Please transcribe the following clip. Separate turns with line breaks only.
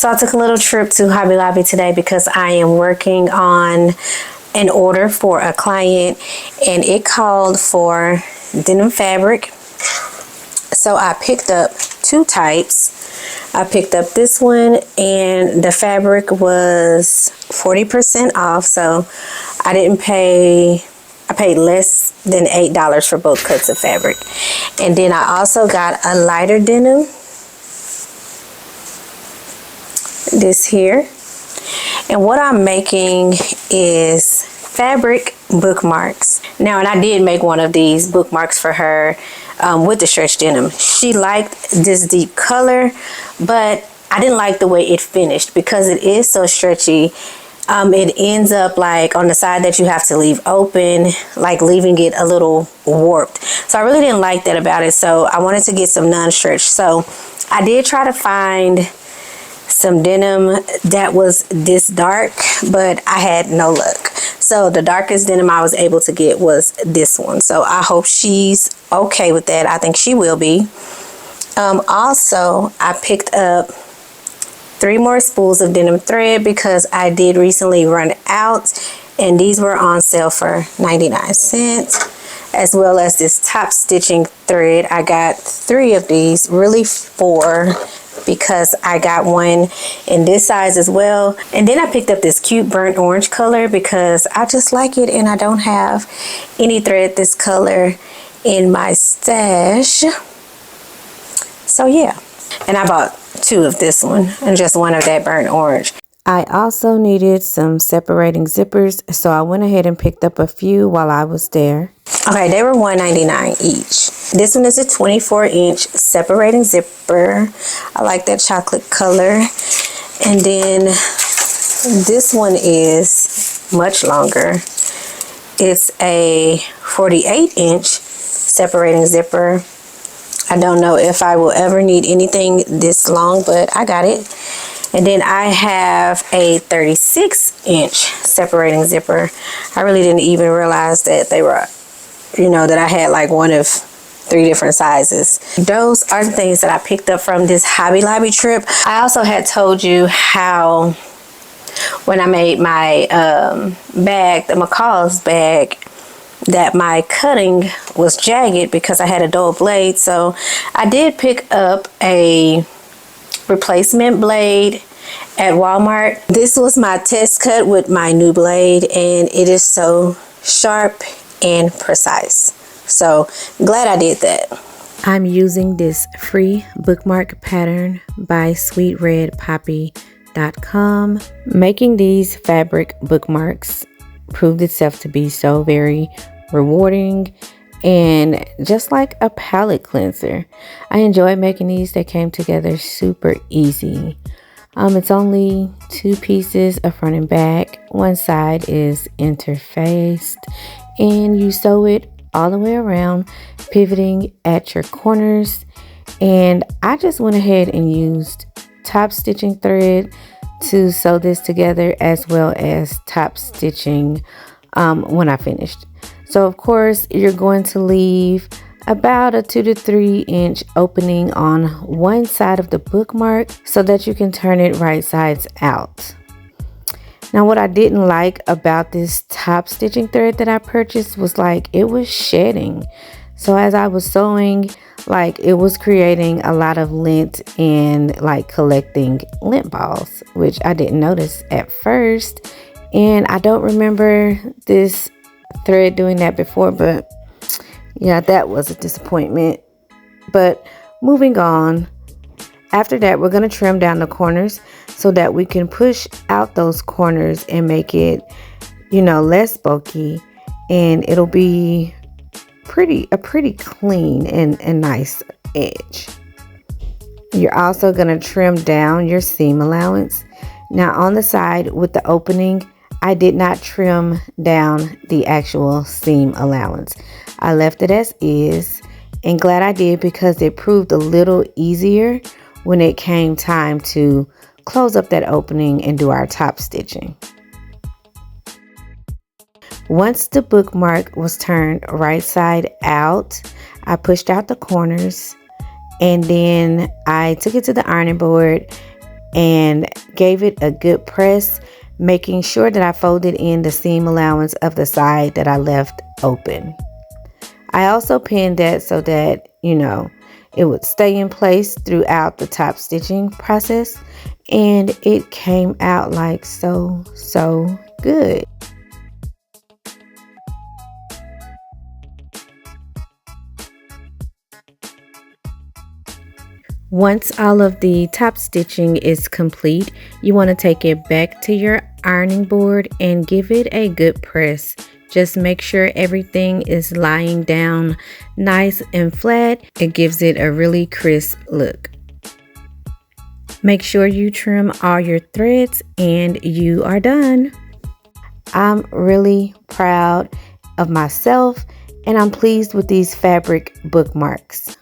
So I took a little trip to Hobby Lobby today because I am working on an order for a client, and it called for denim fabric. So I picked up two types. I picked up this one, and the fabric was 40% off, so I paid less than $8 for both cuts of fabric. And then I also got a lighter denim, this here. And what I'm making is fabric bookmarks. Now, and I did make one of these bookmarks for her with the stretch denim. She liked this deep color, but I didn't like the way it finished because it is so stretchy. It ends up like on the side that you have to leave open, like leaving it a little warped. So I really didn't like that about it. So I wanted to get some non-stretch. So I did try to find some denim that was this dark, but I had no luck. So the darkest denim I was able to get was this one. So I hope she's okay with that. I think she will be. Also, I picked up 3 more spools of denim thread because I did recently run out, and these were on sale for 99 cents, as well as this top stitching thread. I got 3 of these, really 4, because I got one in this size as well. And then I picked up this cute burnt orange color because I just like it, and I don't have any thread this color in my stash. So yeah, and I bought 2 of this one and just 1 of that burnt orange. I also needed some separating zippers, so I went ahead and picked up a few while I was there. Okay, they were $1.99 each. This one is a 24-inch separating zipper. I like that chocolate color. And then this one is much longer. It's a 48-inch separating zipper. I don't know if I will ever need anything this long, but I got it. And then I have a 36-inch separating zipper. I really didn't even realize that they were, that I had like one of 3 different sizes. Those are the things that I picked up from this Hobby Lobby trip. I also had told you how when I made my bag, the McCall's bag, that my cutting was jagged because I had a dull blade. So I did pick up a replacement blade at Walmart. This was my test cut with my new blade, and it is so sharp and precise. So glad I did that. I'm using this free bookmark pattern by sweetredpoppy.com. Making these fabric bookmarks proved itself to be so very rewarding and just like a palette cleanser. I enjoyed making these. They came together super easy. It's only 2 pieces, a front and back. One side is interfaced, and you sew it all the way around, pivoting at your corners. And I just went ahead and used top stitching thread to sew this together, as well as top stitching when I finished. So of course you're going to leave about a 2 to 3 inch opening on one side of the bookmark so that you can turn it right sides out. Now, what I didn't like about this top stitching thread that I purchased was like it was shedding. So as I was sewing, like it was creating a lot of lint and like collecting lint balls, which I didn't notice at first. And I don't remember this thread doing that before, but yeah, that was a disappointment. But moving on, after that, we're going to trim down the corners so that we can push out those corners and make it, less bulky, and it'll be a pretty clean and nice edge. You're also going to trim down your seam allowance. Now on the side with the opening, I did not trim down the actual seam allowance. I left it as is, and glad I did because it proved a little easier when it came time to close up that opening and do our top stitching. Once the bookmark was turned right side out, I pushed out the corners, and then I took it to the ironing board and gave it a good press, making sure that I folded in the seam allowance of the side that I left open. I also pinned that so that, it would stay in place throughout the top stitching process, and it came out like so good. Once all of the top stitching is complete, you want to take it back to your ironing board and give it a good press. Just make sure everything is lying down nice and flat. It gives it a really crisp look. Make sure you trim all your threads and you are done. I'm really proud of myself and I'm pleased with these fabric bookmarks.